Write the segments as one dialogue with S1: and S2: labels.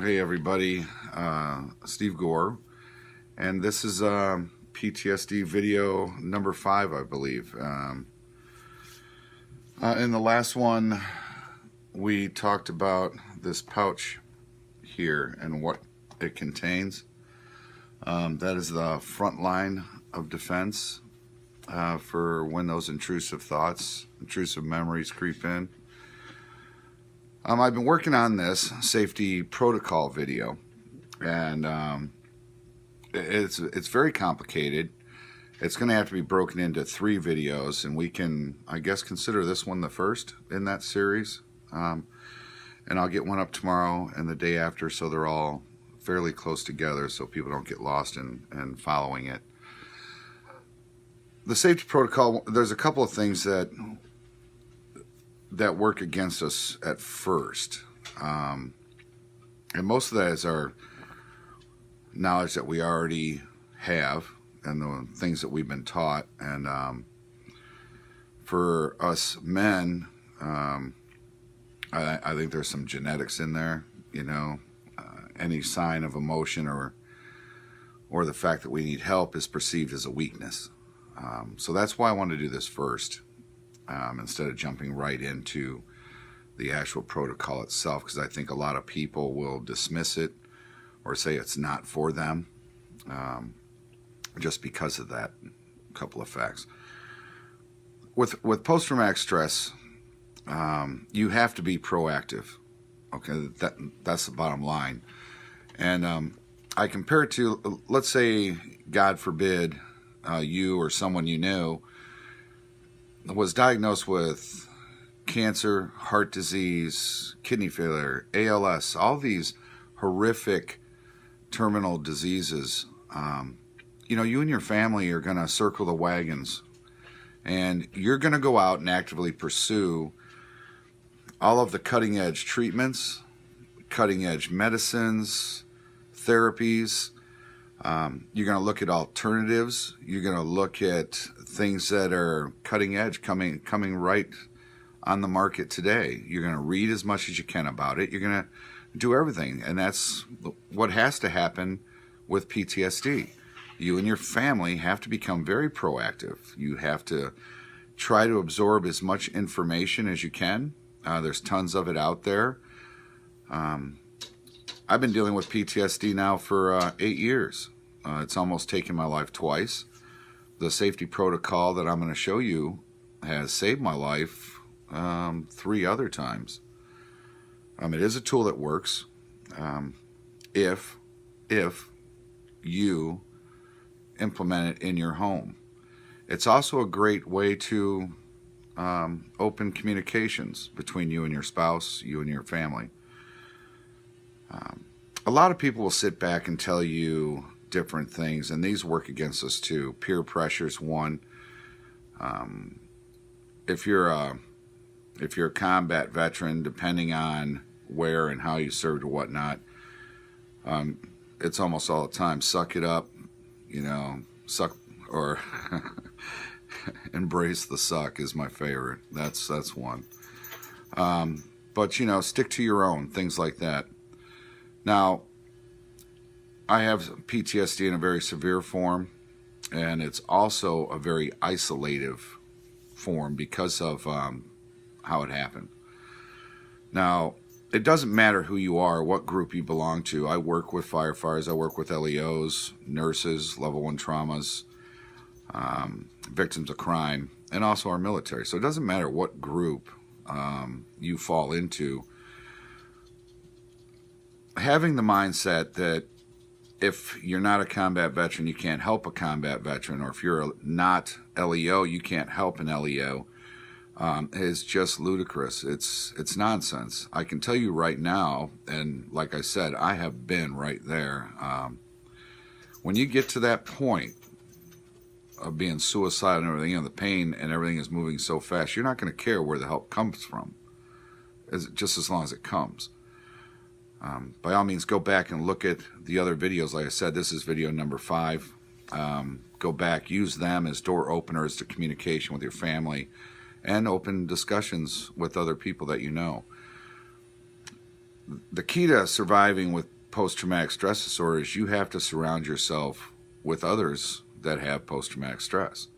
S1: Hey everybody, Steve Gore, and this is PTSD video number 5, I believe. In the last one, we talked about this pouch here and what it contains. That is the front line of defense for when those intrusive thoughts, intrusive memories creep in. I've been working on this safety protocol video, and it's very complicated. It's going to have to be broken into 3 videos, and we can, I guess, consider this one the first in that series. And I'll get one up tomorrow and the day after, so they're all fairly close together so people don't get lost in following it. The safety protocol, there's a couple of things that work against us at first, and most of that is our knowledge that we already have and the things that we've been taught. And for us men, I think there's some genetics in there. You know, any sign of emotion or the fact that we need help is perceived as a weakness. So that's why I want to do this first. Instead of jumping right into the actual protocol itself, because I think a lot of people will dismiss it or say it's not for them, just because of that couple of facts. With post-traumatic stress, you have to be proactive. Okay, that's the bottom line. And I compare it to, let's say, God forbid, you or someone you know was diagnosed with cancer, heart disease, kidney failure, ALS, all these horrific terminal diseases. You know, you and your family are going to circle the wagons, and you're going to go out and actively pursue all of the cutting-edge treatments, cutting-edge medicines, therapies. You're going to look at alternatives. You're going to look at things that are cutting edge, coming right on the market today. You're going to read as much as you can about it. You're going to do everything, and that's what has to happen with PTSD. You and your family have to become very proactive. You have to try to absorb as much information as you can. There's tons of it out there. I've been dealing with PTSD now for 8 years. It's almost taken my life twice. The safety protocol that I'm going to show you has saved my life 3 other times. It is a tool that works if you implement it in your home. It's also a great way to open communications between you and your spouse, you and your family. A lot of people will sit back and tell you different things, and these work against us too. Peer pressure is one. If you're a combat veteran, depending on where and how you served or whatnot, it's almost all the time. Suck it up, you know, suck or embrace the suck is my favorite. That's one. But you know, stick to your own, things like that. Now, I have PTSD in a very severe form, and it's also a very isolative form because of how it happened. Now, it doesn't matter who you are, what group you belong to. I work with firefighters, I work with LEOs, nurses, level 1 traumas, victims of crime, and also our military. So it doesn't matter what group you fall into. Having the mindset that if you're not a combat veteran, you can't help a combat veteran, or if you're not LEO, you can't help an LEO, is just ludicrous. It's nonsense. I can tell you right now, and like I said, I have been right there. When you get to that point of being suicidal and everything, you know, the pain and everything is moving so fast, you're not going to care where the help comes from, just as long as it comes. By all means, go back and look at the other videos. Like I said, this is video number 5. Go back, use them as door openers to communication with your family and open discussions with other people that you know. the key to surviving with post-traumatic stress disorder is you have to surround yourself with others that have post-traumatic stress.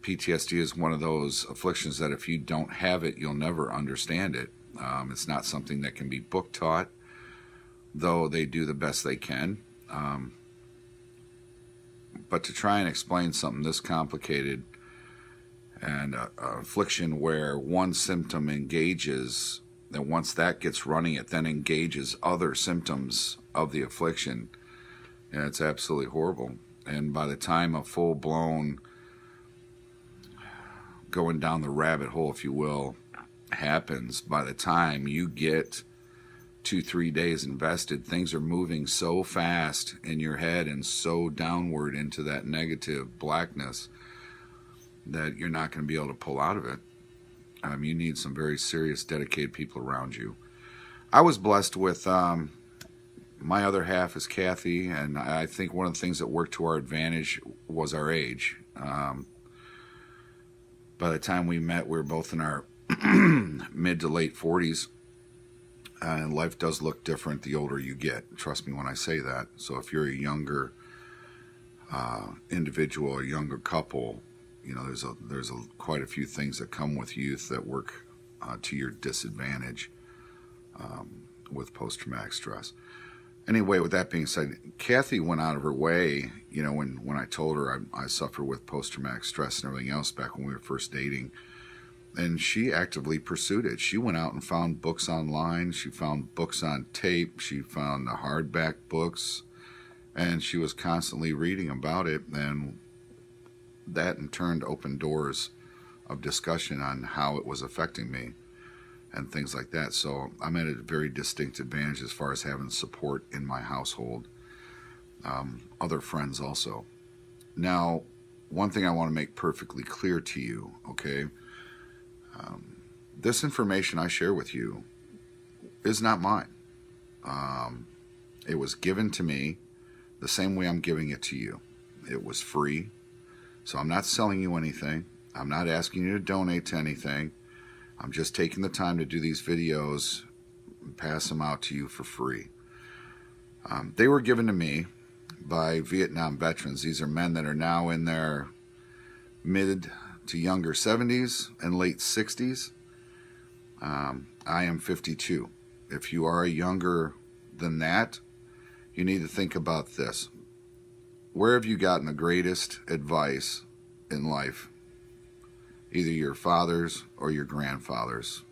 S1: PTSD is one of those afflictions that if you don't have it, you'll never understand it. It's not something that can be book taught, though they do the best they can. But to try and explain something this complicated and an affliction where one symptom engages, and once that gets running, it then engages other symptoms of the affliction. And it's absolutely horrible. And by the time a full-blown going down the rabbit hole, if you will, happens, by the time you get 2-3 days invested, things are moving so fast in your head and so downward into that negative blackness that you're not going to be able to pull out of it. You need some very serious, dedicated people around you. I was blessed with my other half is Kathy, and I think one of the things that worked to our advantage was our age. By the time we met, we were both in our mid to late 40s, and life does look different the older you get. Trust me when I say that. So if you're a younger individual or younger couple, you know, there's quite a few things that come with youth that work to your disadvantage with post-traumatic stress. Anyway, with that being said, Kathy went out of her way, you know, when I told her I suffer with post-traumatic stress and everything else back when we were first dating, and she actively pursued it. She went out and found books online. She found books on tape. She found the hardback books, and she was constantly reading about it, and that in turn opened doors of discussion on how it was affecting me and things like that. So I'm at a very distinct advantage as far as having support in my household, other friends also. Now, one thing I want to make perfectly clear to you, okay? This information I share with you is not mine. It was given to me the same way I'm giving it to you. It was free. So I'm not selling you anything. I'm not asking you to donate to anything. I'm just taking the time to do these videos and pass them out to you for free. They were given to me by Vietnam veterans. These are men that are now in their mid to younger 70s and late 60s. I am 52. If you are younger than that, you need to think about this. Where have you gotten the greatest advice in life? Either your fathers or your grandfathers,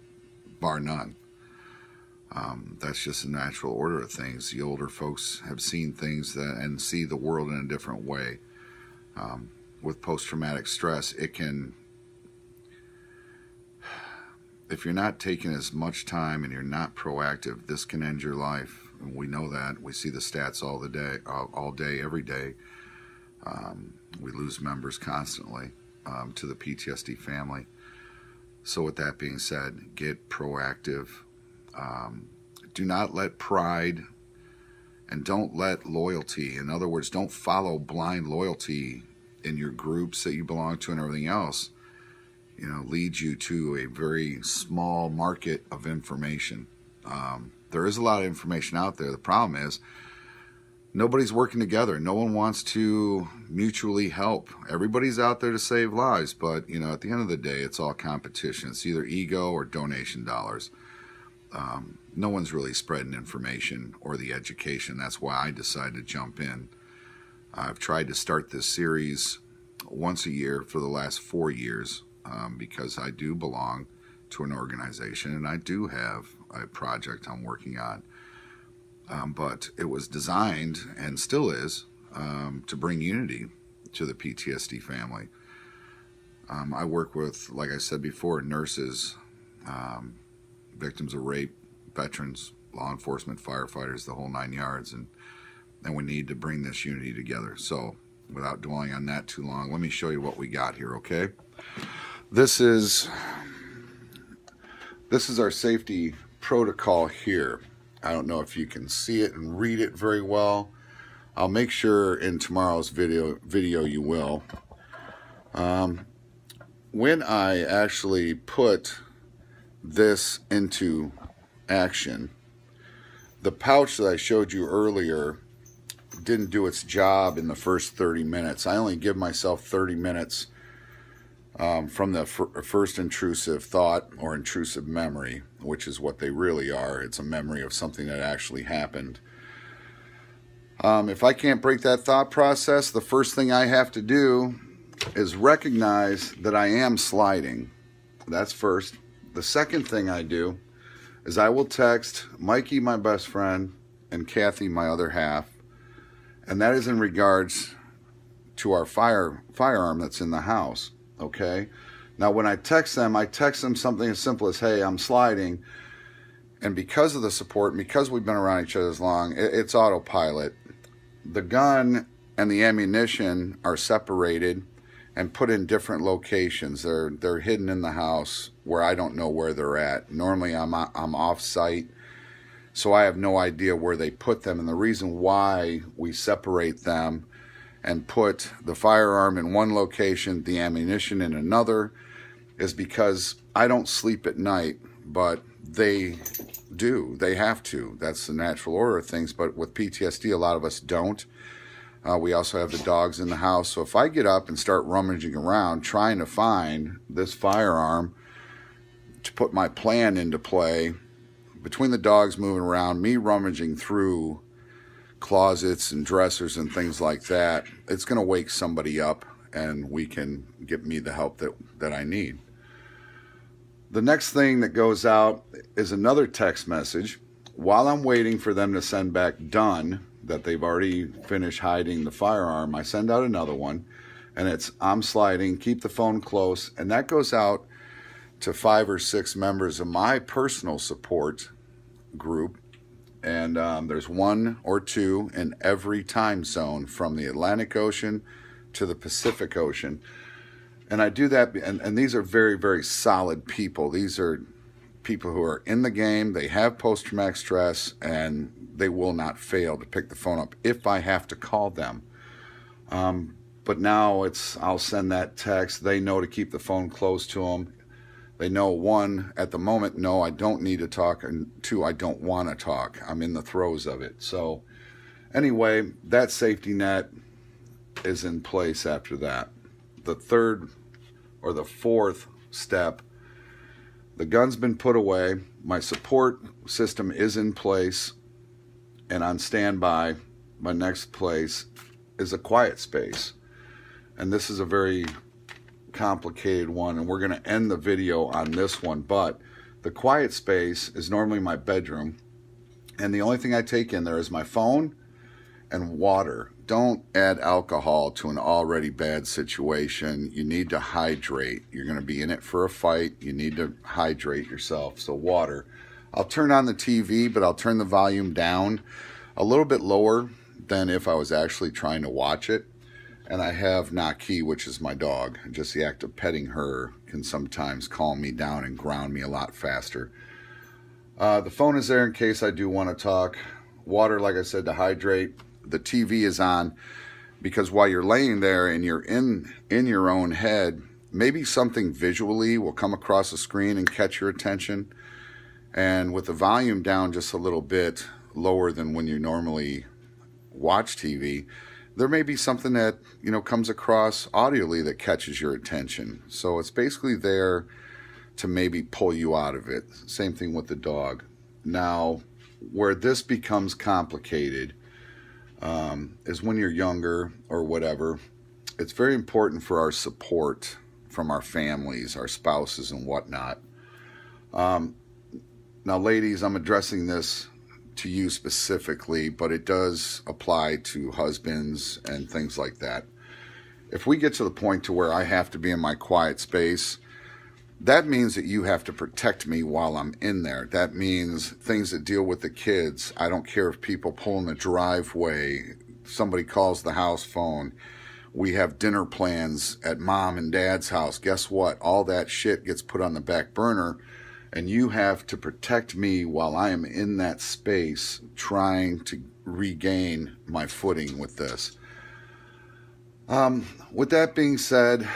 S1: bar none. That's just a natural order of things. The older folks have seen things and see the world in a different way. With post-traumatic stress, it can, if you're not taking as much time and you're not proactive, this can end your life. And we know that. We see the stats all day, every day. We lose members constantly to the PTSD family. So with that being said, get proactive. Do not let pride and don't let loyalty, in other words, don't follow blind loyalty in your groups that you belong to and everything else, you know, lead you to a very small market of information. There is a lot of information out there. The problem is nobody's working together. No one wants to mutually help. Everybody's out there to save lives, but you know, at the end of the day, it's all competition. It's either ego or donation dollars. No one's really spreading information or the education. That's why I decided to jump in. I've tried to start this series once a year for the last 4 years because I do belong to an organization and I do have a project I'm working on. But it was designed, and still is, to bring unity to the PTSD family. I work with, like I said before, nurses, victims of rape, veterans, law enforcement, firefighters, the whole 9 yards, and we need to bring this unity together. So without dwelling on that too long, let me show you what we got here, okay? This is our safety protocol here. I don't know if you can see it and read it very well. I'll make sure in tomorrow's video you will. When I actually put this into action, the pouch that I showed you earlier didn't do its job in the first 30 minutes. I only give myself 30 minutes from the first intrusive thought or intrusive memory, which is what they really are. It's a memory of something that actually happened. If I can't break that thought process, the first thing I have to do is recognize that I am sliding. That's first. The second thing I do is I will text Mikey, my best friend, and Kathy, my other half, and that is in regards to our firearm that's in the house, okay? Now, when I text them something as simple as, hey, I'm sliding, and because of the support, and because we've been around each other as long, it's autopilot. The gun and the ammunition are separated and put in different locations. They're hidden in the house where I don't know where they're at. Normally I'm off-site, so I have no idea where they put them. And the reason why we separate them and put the firearm in one location, the ammunition in another, is because I don't sleep at night, but they do. They have to. That's the natural order of things. But with PTSD, a lot of us don't. We also have the dogs in the house. So if I get up and start rummaging around trying to find this firearm to put my plan into play, between the dogs moving around, me rummaging through closets and dressers and things like that, it's going to wake somebody up and we can get me the help that I need. The next thing that goes out is another text message. While I'm waiting for them to send back done, that they've already finished hiding the firearm, I send out another one, and it's I'm sliding, keep the phone close, and that goes out to 5 or 6 members of my personal support group, and there's 1 or 2 in every time zone from the Atlantic Ocean to the Pacific Ocean. And I do that, and these are very, very solid people. These are people who are in the game, they have post-traumatic stress, and they will not fail to pick the phone up if I have to call them. But now I'll send that text. They know to keep the phone close to them. They know, 1, at the moment, no, I don't need to talk, and 2, I don't want to talk. I'm in the throes of it. So anyway, that safety net is in place after that. The third or the fourth step, the gun's been put away, my support system is in place, and on standby. My next place is a quiet space. And this is a very complicated one, and we're going to end the video on this one, but the quiet space is normally my bedroom, and the only thing I take in there is my phone and water. Don't add alcohol to an already bad situation. You need to hydrate. You're going to be in it for a fight. You need to hydrate yourself. So water. I'll turn on the TV, but I'll turn the volume down a little bit lower than if I was actually trying to watch it. And I have Naki, which is my dog. Just the act of petting her can sometimes calm me down and ground me a lot faster. The phone is there in case I do want to talk. Water, like I said, to hydrate. The TV is on because while you're laying there and you're in your own head, maybe something visually will come across the screen and catch your attention. And with the volume down just a little bit lower than when you normally watch TV, there may be something that, comes across audially that catches your attention. So it's basically there to maybe pull you out of it. Same thing with the dog. Now, where this becomes complicated is when you're younger or whatever. It's very important for our support from our families, our spouses and whatnot. Now, ladies, I'm addressing this to you specifically, but it does apply to husbands and things like that. If we get to the point to where I have to be in my quiet space, that means that you have to protect me while I'm in there. That means things that deal with the kids. I don't care if people pull in the driveway, somebody calls the house phone, we have dinner plans at mom and dad's house. Guess what? All that shit gets put on the back burner, and you have to protect me while I am in that space trying to regain my footing with this. With that being said,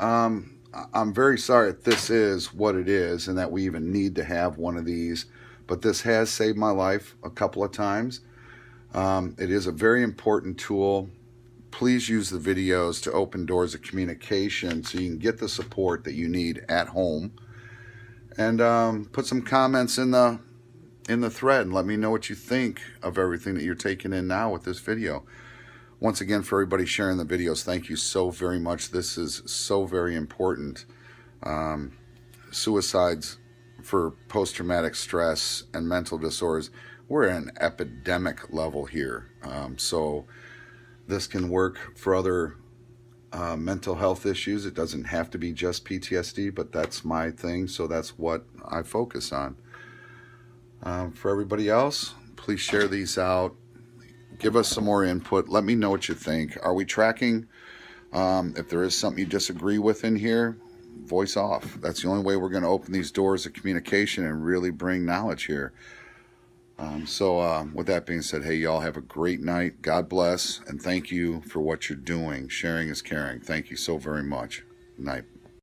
S1: I'm very sorry that this is what it is and that we even need to have one of these. but this has saved my life a couple of times. It is a very important tool. Please use the videos to open doors of communication so you can get the support that you need at home. And put some comments in the thread and let me know what you think of everything that you're taking in now with this video. Once again, for everybody sharing the videos, thank you so very much. This is so very important. Suicides for post-traumatic stress and mental disorders, we're at an epidemic level here. So this can work for other mental health issues. It doesn't have to be just PTSD, but that's my thing, so that's what I focus on. For everybody else, please share these out. Give us some more input. Let me know what you think. Are we tracking? If there is something you disagree with in here, voice off. That's the only way we're going to open these doors of communication and really bring knowledge here. So with that being said, hey, y'all have a great night. God bless, and thank you for what you're doing. Sharing is caring. Thank you so very much. Night.